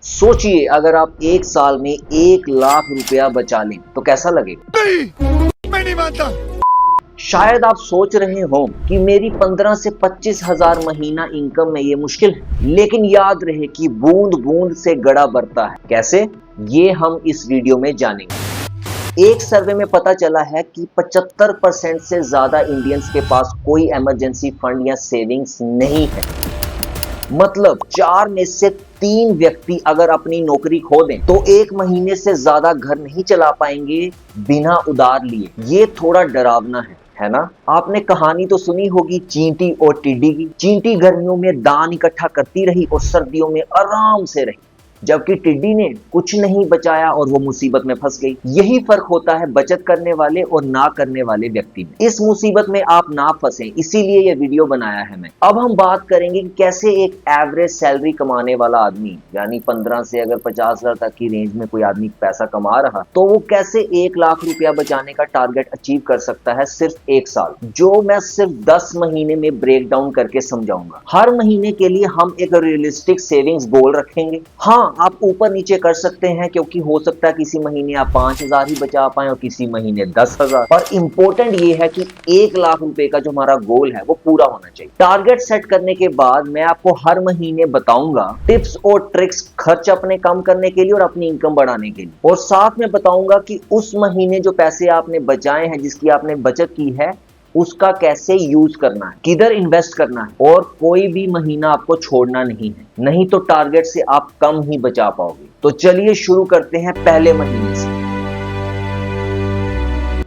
सोचिए अगर आप एक साल में 1 लाख रुपया बचा लें तो कैसा लगेगा? मैं नहीं मानता। शायद आप सोच रहे हो कि मेरी 15 से 25 हजार महीना इनकम में ये मुश्किल है, लेकिन याद रहे कि बूंद बूंद से गड़ा बढ़ता है। कैसे? ये हम इस वीडियो में जानेंगे। एक सर्वे में पता चला है कि 75% से ज्यादा इंडियंस के पास कोई इमरजेंसी फंड या सेविंग्स नहीं है। मतलब 4 में से 3 व्यक्ति अगर अपनी नौकरी खो दें तो 1 महीने से ज्यादा घर नहीं चला पाएंगे बिना उधार लिए। ये थोड़ा डरावना है ना? आपने कहानी तो सुनी होगी चींटी और टिड्डी की। चींटी गर्मियों में दान इकट्ठा करती रही और सर्दियों में आराम से रही, जबकि टिड्डी ने कुछ नहीं बचाया और वो मुसीबत में फंस गई। यही फर्क होता है बचत करने वाले और ना करने वाले व्यक्ति में। इस मुसीबत में आप ना फंसे, इसीलिए ये वीडियो बनाया है मैं। अब हम बात करेंगे कि कैसे एक एवरेज सैलरी कमाने वाला आदमी, यानी 15 से अगर 50 हजार तक की रेंज में कोई आदमी पैसा कमा रहा, तो वो कैसे 1 लाख रुपया बचाने का टारगेट अचीव कर सकता है सिर्फ 1 साल, जो मैं सिर्फ 10 महीने में ब्रेक डाउन करके समझाऊंगा। हर महीने के लिए हम एक रियलिस्टिक सेविंग्स गोल रखेंगे। हाँ, आप ऊपर नीचे कर सकते हैं, क्योंकि हो सकता है किसी महीने आप 5 हजार ही बचा पाए और किसी महीने 10 हजार। पर इंपॉर्टेंट ये है कि 1 लाख रुपए का जो हमारा गोल है वो पूरा होना चाहिए। टारगेट सेट करने के बाद मैं आपको हर महीने बताऊंगा टिप्स और ट्रिक्स खर्च अपने कम करने के लिए और अपनी इनकम बढ़ाने के लिए, और साथ में बताऊंगा कि उस महीने जो पैसे आपने बचाए हैं, जिसकी आपने बचत की है, उसका कैसे यूज करना है, किधर इन्वेस्ट करना है, और कोई भी महीना आपको छोड़ना नहीं है, नहीं तो टारगेट से आप कम ही बचा पाओगे। तो चलिए शुरू करते हैं पहले महीने से।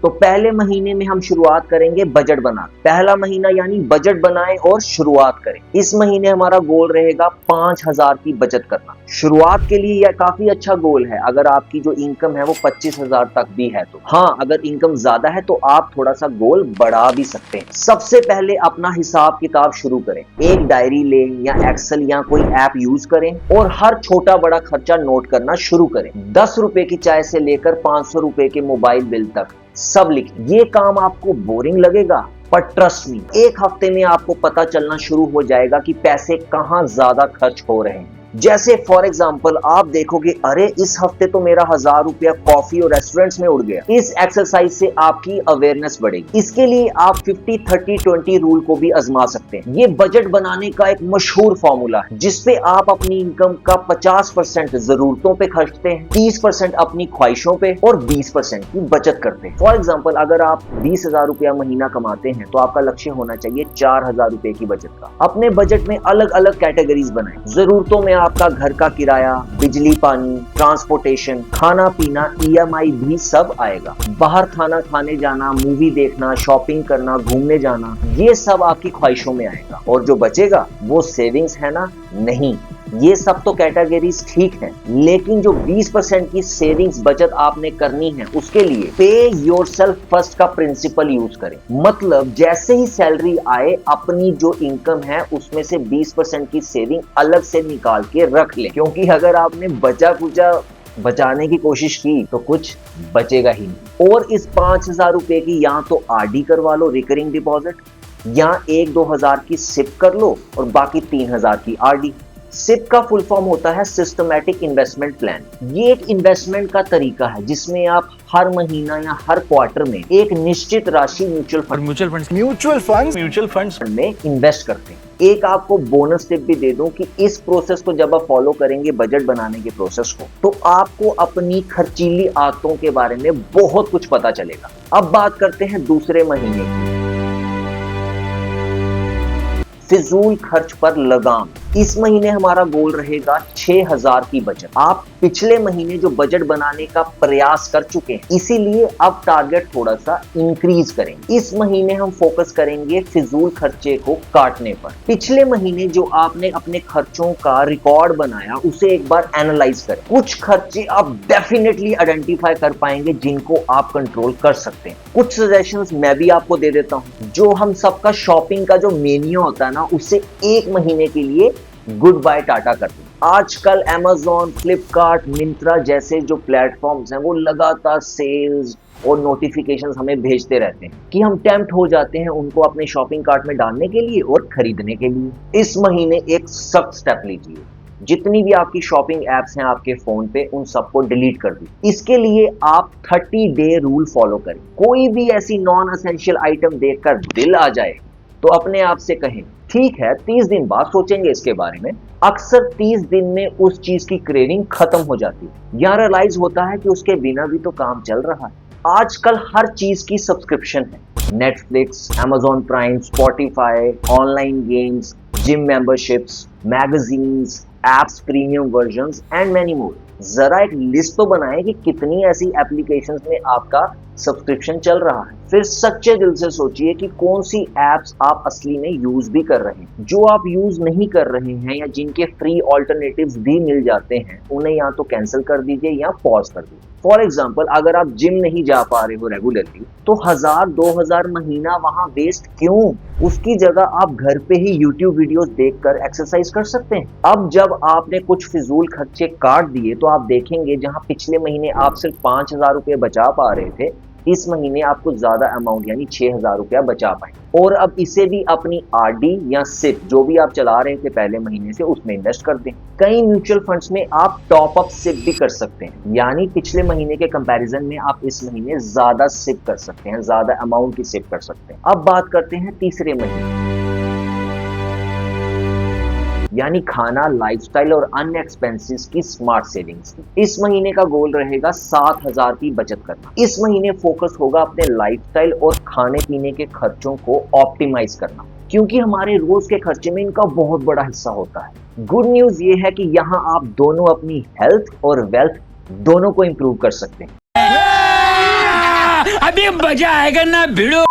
तो पहले महीने में हम शुरुआत करेंगे बजट बना। पहला महीना यानी बजट बनाएं और शुरुआत करें। इस महीने हमारा गोल रहेगा 5000 की बचत करना। शुरुआत के लिए यह काफी अच्छा गोल है अगर आपकी जो इनकम है वो 25,000 तक भी है तो। हाँ, अगर इनकम ज्यादा है तो आप थोड़ा सा गोल बढ़ा भी सकते हैं। सबसे पहले अपना हिसाब किताब शुरू करें। एक डायरी लें या एक्सेल या कोई ऐप यूज करें और हर छोटा बड़ा खर्चा नोट करना शुरू करें। 10 रुपए की चाय से लेकर 500 रुपए के मोबाइल बिल तक सब लिखें। ये काम आपको बोरिंग लगेगा, पर ट्रस्ट मी, एक हफ्ते में आपको पता चलना शुरू हो जाएगा कि पैसे कहां ज्यादा खर्च हो रहे हैं। जैसे फॉर एग्जाम्पल आप देखोगे, अरे इस हफ्ते तो मेरा 1000 रुपया कॉफी और रेस्टोरेंट्स में उड़ गया। इस एक्सरसाइज से आपकी अवेयरनेस बढ़ेगी। इसके लिए आप 50-30-20 रूल को भी आजमा सकते हैं। ये बजट बनाने का एक मशहूर फॉर्मूला है, जिसपे आप अपनी इनकम का 50% जरूरतों पे खर्चते हैं, 30% अपनी ख्वाहिशों पे और 20% की बचत करते हैं। फॉर एग्जाम्पल अगर आप 20,000 रुपया महीना कमाते हैं तो आपका लक्ष्य होना चाहिए 4000 रुपए की बचत का। अपने बजट में अलग अलग कैटेगरीज बनाएं। जरूरतों में आपका घर का किराया, बिजली पानी, ट्रांसपोर्टेशन, खाना पीना, EMI भी सब आएगा। बाहर खाना खाने जाना, मूवी देखना, शॉपिंग करना, घूमने जाना, ये सब आपकी ख्वाहिशों में आएगा। और जो बचेगा वो सेविंग्स है ना? नहीं, ये सब तो कैटेगरीज ठीक है, लेकिन जो 20% की सेविंग्स बचत आपने करनी है, उसके लिए पे योरसेल्फ फर्स्ट का प्रिंसिपल यूज करें। मतलब जैसे ही सैलरी आए, अपनी जो इनकम है उसमें से 20% की सेविंग अलग से निकाल के रख ले, क्योंकि अगर आपने बचा कुचा बचाने की कोशिश की तो कुछ बचेगा ही नहीं। और इस 5000 रुपए की या तो RD करवा लो, रिकरिंग डिपॉजिट, या 1-2 हजार की सिप कर लो और बाकी 3000 की RD। सिप का फुल फॉर्म होता है सिस्टमैटिक इन्वेस्टमेंट प्लान। ये एक इन्वेस्टमेंट का तरीका है जिसमें आप हर महीना या हर क्वार्टर में एक निश्चित राशि म्यूचुअल फंड्स में इन्वेस्ट करते हैं। एक आपको बोनस टिप भी दे दूं कि इस प्रोसेस को जब आप फॉलो करेंगे, बजट बनाने के प्रोसेस को, तो आपको अपनी खर्चीली आदतों के बारे में बहुत कुछ पता चलेगा। अब बात करते हैं दूसरे महीने की। फिजूल खर्च पर लगाम। इस महीने हमारा गोल रहेगा 6000 की बचत। आप पिछले महीने जो बजट बनाने का प्रयास कर चुके हैं, इसीलिए अब टारगेट थोड़ा सा इंक्रीज करेंगे। इस महीने हम फोकस करेंगे फिजूल खर्चे को काटने पर। पिछले महीने जो आपने अपने खर्चों का रिकॉर्ड बनाया, उसे एक बार एनालाइज करें। कुछ खर्चे आप डेफिनेटली आइडेंटिफाई कर पाएंगे जिनको आप कंट्रोल कर सकते हैं। कुछ सजेशंस मैं भी आपको दे देता हूं। जो हम सबका शॉपिंग का जो मेन्यू होता है ना, उसे 1 महीने के लिए गुड बाय टाटा कर दें। आजकल Amazon, फ्लिपकार्ट, मिंत्रा जैसे जो प्लेटफॉर्म्स हैं, वो लगातार सेल्स और नोटिफिकेशंस हमें भेजते रहते हैं कि हम टेम्प्ट हो जाते हैं उनको अपने शॉपिंग कार्ट में डालने के लिए और खरीदने के लिए। इस महीने एक सख्त स्टेप लीजिए। जितनी भी आपकी शॉपिंग एप्स हैं आपके फोन पे उन सबको डिलीट कर दी। इसके लिए आप 30 डे रूल फॉलो करें। कोई भी ऐसी नॉन एसेंशियल आइटम देखकर दिल आ जाए तो अपने आप से कहें ठीक है 30 दिन बाद सोचेंगे इसके बारे में। अक्सर 30 दिन में उस चीज की क्रेविंग खत्म हो जाती है या रियलाइज होता है कि उसके बिना भी तो काम चल रहा है। आजकल हर चीज की सब्सक्रिप्शन है, Netflix, Amazon prime, Spotify, online games, gym memberships, magazines, apps, premium versions and many more. जरा एक लिस्ट तो बनाएं कि कितनी ऐसी एप्लीकेशंस में आपका सब्सक्रिप्शन चल रहा है। फिर सच्चे दिल से सोचिए कि कौन सी एप्स आप असली में यूज भी कर रहे हैं। जो आप यूज नहीं कर रहे हैं या जिनके फ्री ऑल्टरनेटिव्स भी मिल जाते हैं उन्हें या तो कैंसिल कर दीजिए या पॉज कर दीजिए। फॉर एग्जाम्पल, अगर आप जिम नहीं जा पा रहे हो रेगुलरली तो 1000-2000 महीना वहां वेस्ट क्यों? उसकी जगह आप घर पे ही YouTube वीडियोस देखकर एक्सरसाइज कर सकते हैं। अब जब आपने कुछ फिजूल खर्चे काट दिए तो आप देखेंगे जहां पिछले महीने आप सिर्फ 5000 रुपए बचा पा रहे थे, इस महीने आप कुछ ज्यादा अमाउंट यानी 6000 रुपया बचा पाए। और अब इसे भी अपनी आरडी या सिप जो भी आप चला रहे थे पहले महीने से उसमें इन्वेस्ट कर दें। कई म्यूचुअल फंड्स में आप टॉप अप सिप भी कर सकते हैं, यानी पिछले महीने के कंपैरिजन में आप इस महीने ज्यादा सिप कर सकते हैं, ज्यादा अमाउंट की सिप कर सकते हैं। अब बात करते हैं तीसरे महीने यानी खाना, लाइफस्टाइल और अन्य एक्सपेंसेस की स्मार्ट सेविंग्स की। इस महीने का गोल रहेगा 7000 की बचत करना। इस महीने फोकस होगा अपने लाइफस्टाइल और खाने पीने के खर्चों को ऑप्टिमाइज करना, क्योंकि हमारे रोज के खर्चे में इनका बहुत बड़ा हिस्सा होता है। गुड न्यूज ये है कि यहाँ आप दोनों अपनी हेल्थ और वेल्थ दोनों को इंप्रूव कर सकते हैं। अभी मजा आएगा ना भिड़ो।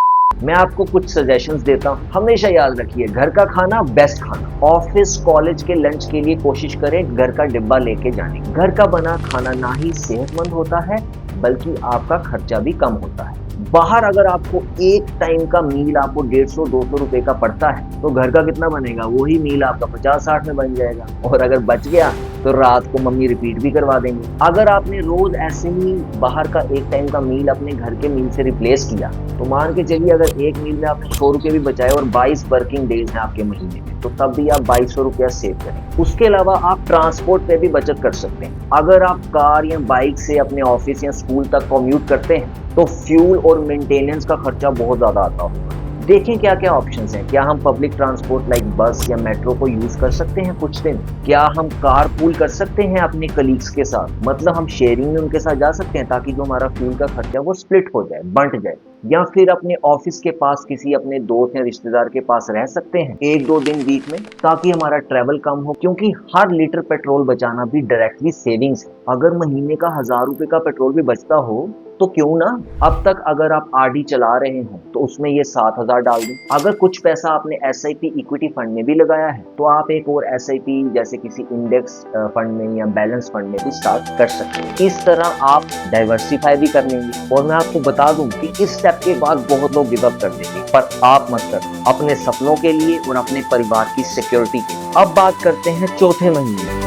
मैं आपको कुछ सजेशंस देता हूँ। हमेशा याद रखिए, घर का खाना बेस्ट खाना। ऑफिस कॉलेज के लंच के लिए कोशिश करें घर का डिब्बा लेके जाने। घर का बना खाना ना ही सेहतमंद होता है बल्कि आपका खर्चा भी कम होता है। बाहर अगर आपको एक टाइम का मील आपको 150-200 रुपए का पड़ता है तो घर का कितना बनेगा? वही मील आपका 50-60 में बन जाएगा। और अगर बच गया तो रात को मम्मी रिपीट भी करवा देंगे। अगर आपने रोज ऐसे ही बाहर का एक टाइम का मील अपने घर के मील से रिप्लेस किया तो मान के चलिए अगर एक मील में आपने 100 रुपये भी बचाए और 22 वर्किंग डेज हैं आपके महीने में तो तब भी आप 2200 रुपया सेव करें। उसके अलावा आप ट्रांसपोर्ट पे भी बचत कर सकते हैं। अगर आप कार या बाइक से अपने ऑफिस या स्कूल तक कम्यूट करते हैं तो फ्यूल और मेंटेनेंस का खर्चा बहुत ज्यादा आता होगा। देखें क्या क्या ऑप्शंस हैं। क्या हम पब्लिक ट्रांसपोर्ट लाइक बस या मेट्रो को यूज कर सकते हैं कुछ दिन? क्या हम कार पूल कर सकते हैं अपने कलीग्स के साथ, मतलब हम शेयरिंग में उनके साथ जा सकते हैं ताकि जो हमारा फ्यूल का खर्चा वो स्प्लिट हो जाए, बंट जाए। या फिर अपने ऑफिस के पास किसी अपने दोस्त या रिश्तेदार के पास रह सकते हैं 1-2 दिन वीक में ताकि हमारा ट्रेवल कम हो, क्योंकि हर लीटर पेट्रोल बचाना भी डायरेक्टली सेविंग्स है। अगर महीने का 1000 रुपए का पेट्रोल भी बचता हो तो क्यों ना अब तक अगर आप आरडी चला रहे हो तो उसमें ये 7000 डाल दें। अगर कुछ पैसा आपने एसआईपी इक्विटी फंड में भी लगाया है तो आप एक और एसआईपी जैसे किसी इंडेक्स फंड में या बैलेंस फंड में भी स्टार्ट कर सकते हैं। इस तरह आप डाइवर्सिफाई भी कर लेंगे। और मैं आपको बता दूं कि इस स्टेप के बाद बहुत लोग गिव अप कर देंगे, पर आप मत करें, अपने सपनों के लिए और अपने परिवार की सिक्योरिटी के लिए। अब बात करते हैं चौथे महीने,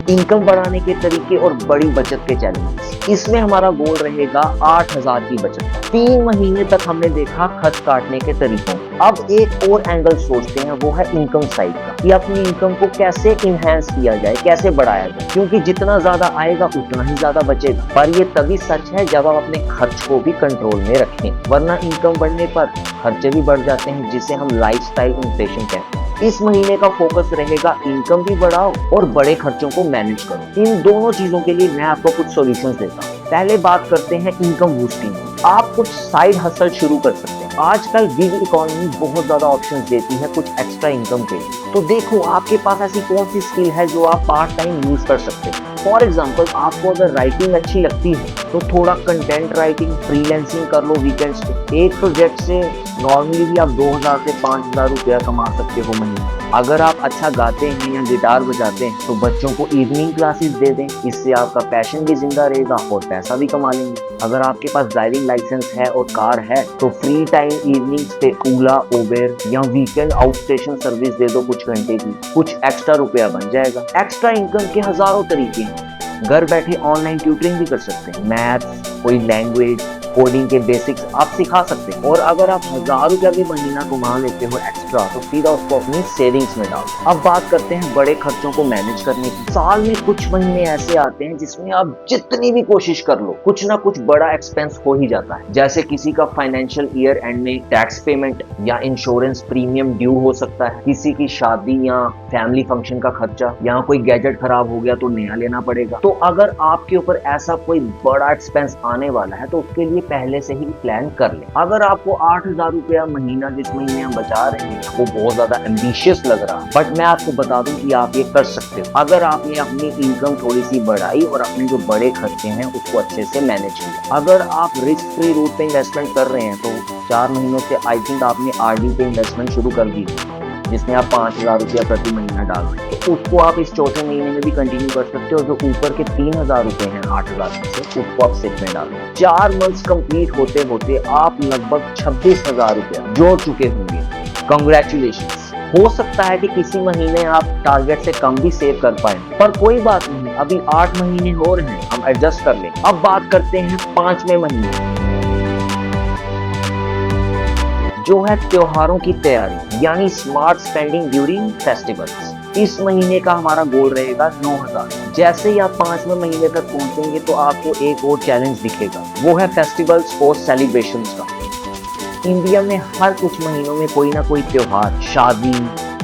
इनकम बढ़ाने के तरीके और बड़ी बचत के चैलेंजेस। इसमें हमारा गोल रहेगा 8000 की बचत। 3 महीने तक हमने देखा खर्च काटने के तरीकों। अब एक और एंगल सोचते हैं, वो है इनकम साइड का, कि अपनी इनकम को कैसे इनहेंस किया जाए, कैसे बढ़ाया जाए, क्योंकि जितना ज्यादा आएगा उतना ही ज्यादा बचेगा। पर ये तभी सच है जब आप अपने खर्च को भी कंट्रोल में रखें, वरना इनकम बढ़ने पर खर्चे भी बढ़ जाते हैं, जिसे हम लाइफस्टाइल इन्फ्लेशन कहते हैं। इस महीने का फोकस रहेगा इनकम भी बढ़ाओ और बड़े खर्चों को मैनेज करो। इन दोनों चीजों के लिए मैं आपको कुछ सॉल्यूशंस देता हूँ। पहले बात करते हैं इनकम बूस्टिंग। आप कुछ साइड हसल शुरू कर सकते हैं। आजकल गिग इकोनॉमी बहुत ज्यादा ऑप्शंस देती है कुछ एक्स्ट्रा इनकम के लिए। तो देखो आपके पास ऐसी कौन सी स्किल है जो आप पार्ट टाइम यूज कर सकते हैं। फॉर एग्जाम्पल, आपको अगर राइटिंग अच्छी लगती है तो थोड़ा कंटेंट राइटिंग, फ्रीलांसिंग कर लो वीकेंड्स पे। एक प्रोजेक्ट से नॉर्मली भी आप 2000 से 5000 रुपया कमा सकते हो महीने। अगर आप अच्छा गाते हैं या गिटार बजाते हैं तो बच्चों को इवनिंग क्लासेस दे दें, इससे आपका पैशन भी जिंदा रहेगा और पैसा भी कमा लेंगे। अगर आपके पास ड्राइविंग लाइसेंस है और कार है तो फ्री टाइम इवनिंग्स पे ओला, उबेर या वीकेंड आउट स्टेशन सर्विस दे दो कुछ घंटे की, कुछ एक्स्ट्रा रुपया बन जाएगा। एक्स्ट्रा इनकम के हजारों तरीके हैं। घर बैठे ऑनलाइन ट्यूटरिंग भी कर सकते हैं, मैथ्स, कोई लैंग्वेज, कोडिंग के बेसिक्स आप सिखा सकते हैं। और अगर आप 1000 रुपया भी महीना कमा लेते हो एक्स्ट्रा एक्स्ट्रा तो सीधा उसको अपनी सेविंग्स में डाल। अब बात करते हैं बड़े खर्चों को मैनेज करने की। साल में कुछ महीने ऐसे आते हैं जिसमें आप जितनी भी कोशिश कर लो कुछ ना कुछ बड़ा एक्सपेंस हो ही जाता है। जैसे किसी का फाइनेंशियल ईयर एंड में टैक्स पेमेंट या इंश्योरेंस प्रीमियम ड्यू हो सकता है, किसी की शादी या फैमिली फंक्शन का खर्चा, या कोई गैजेट खराब हो गया तो नया लेना पड़ेगा। तो अगर आपके ऊपर ऐसा कोई बड़ा एक्सपेंस आने वाला है तो उसके लिए पहले से ही प्लान कर ले। अगर आपको 8,000 रुपया महीना जिस महीने हम बचा रहे हैं वो बहुत ज्यादा एम्बिशियस लग रहा है, बट मैं आपको बता दूं कि आप ये कर सकते हो अगर आपने अपनी इनकम थोड़ी सी बढ़ाई और अपने जो बड़े खर्चे हैं उसको अच्छे से मैनेज किया। अगर आप रिस्क फ्री रूट पे इन्वेस्टमेंट कर रहे हैं तो 4 महीनों से आई थिंक आपने आरडी पे इन्वेस्टमेंट शुरू कर दी जिसमें आप 5,000 रुपया प्रति महीना डाल रहे हैं, तो उसको आप इस चौथे महीने में भी कंटिन्यू कर सकते हो। जो ऊपर के 3,000 रुपए हैं 8,000 में से उसको आप सिप में डाल दो। 4 मंथ्स कंप्लीट होते होते आप लगभग 26,000 रुपया जोड़ चुके होंगे। कंग्रेचुलेशंस। हो सकता है कि किसी महीने आप टारगेट से कम भी सेव कर पाए, पर कोई बात नहीं, अभी 8 महीने और हैं, हम एडजस्ट कर लें। अब बात करते हैं 5वें महीने जो है त्योहारों की तैयारी यानी स्मार्ट स्पेंडिंग ड्यूरिंग फेस्टिवल्स। इस महीने का हमारा गोल रहेगा 9,000। जैसे ही आप 5वें महीने तक पहुंचेंगे तो आपको एक और चैलेंज दिखेगा, वो है फेस्टिवल्स और सेलिब्रेशंस का। इंडिया में हर कुछ महीनों में कोई ना कोई त्योहार, शादी,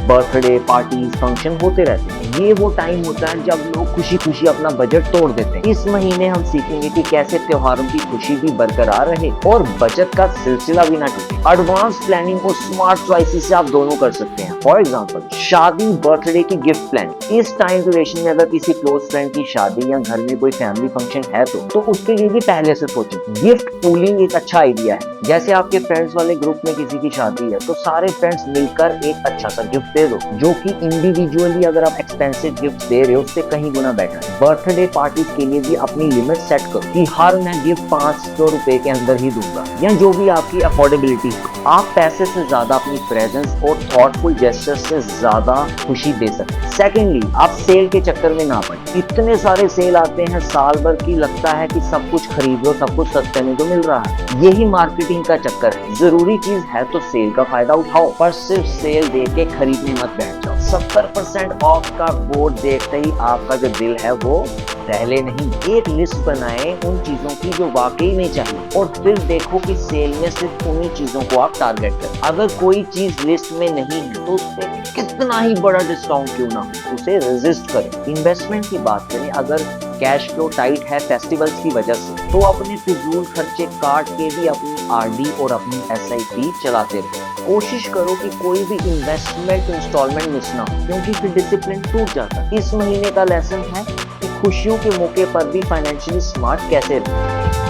बर्थडे पार्टी, फंक्शन होते रहते हैं। ये वो टाइम होता है जब लोग खुशी खुशी अपना बजट तोड़ देते हैं। इस महीने हम सीखेंगे कि कैसे त्योहारों की खुशी भी बरकरार रहे और बचत का सिलसिला भी ना टूटे। एडवांस प्लानिंग और स्मार्ट चॉइसेस से आप दोनों कर सकते हैं। फॉर एग्जांपल शादी, बर्थडे की गिफ्ट प्लान। इस टाइम ड्यूरेशन में अगर किसी क्लोज फ्रेंड की शादी या घर में कोई फैमिली फंक्शन है तो उसके लिए भी पहले से सोचें। गिफ्ट पूलिंग एक अच्छा आइडिया है। जैसे आपके फ्रेंड्स वाले ग्रुप में किसी की शादी है तो सारे फ्रेंड्स मिलकर एक अच्छा सा गिफ्ट दे दो, जो कि इंडिविजुअली अगर आप एक्सपेंसिव गिफ्ट दे रहे हो उससे कहीं गुना बेटर है। बर्थडे पार्टी के लिए भी अपनी लिमिट सेट करो कि हर मैं गिफ्ट 500 रुपए के अंदर ही दूंगा या जो भी आपकी अफोर्डेबिलिटी है। आप पैसे से ज्यादा अपनी प्रेजेंस और थॉटफुल जेस्चर से ज्यादा खुशी दे सकते हैं। सेकेंडली, आप सेल के चक्कर में ना पड़े। इतने सारे सेल आते हैं साल भर की, लगता है कि सब कुछ खरीद लो, सब कुछ सस्ते में तो मिल रहा है। यही मार्केटिंग का चक्कर है। जरूरी चीज है तो सेल का फायदा उठाओ, पर सिर्फ सेल देख के खरीदने मत बैठ जाओ। 70% ऑफ का बोर्ड देखते ही आपका जो दिल है वो दहले नहीं। एक लिस्ट बनाएं उन चीजों की जो वाकई में चाहिए और फिर देखो कि सेल में सिर्फ उन्हीं चीजों को आप टारगेट करें। अगर कोई चीज लिस्ट में नहीं है तो उस पर कितना ही बड़ा डिस्काउंट क्यों ना हो, उसे रेजिस्ट करें। इन्वेस्टमेंट की बात करें, अगर कैश फ्लो टाइट है फेस्टिवल्स की वजह से तो अपने फिजूल खर्चे काट के भी अपनी आरडी और अपनी एसआईपी चलाते रहो। कोशिश करो कि कोई भी इन्वेस्टमेंट इंस्टॉलमेंट मिस ना हो, क्योंकि फिर डिसिप्लिन टूट जाता है। इस महीने का लेसन है कि खुशियों के मौके पर भी फाइनेंशियली स्मार्ट कैसे रहें।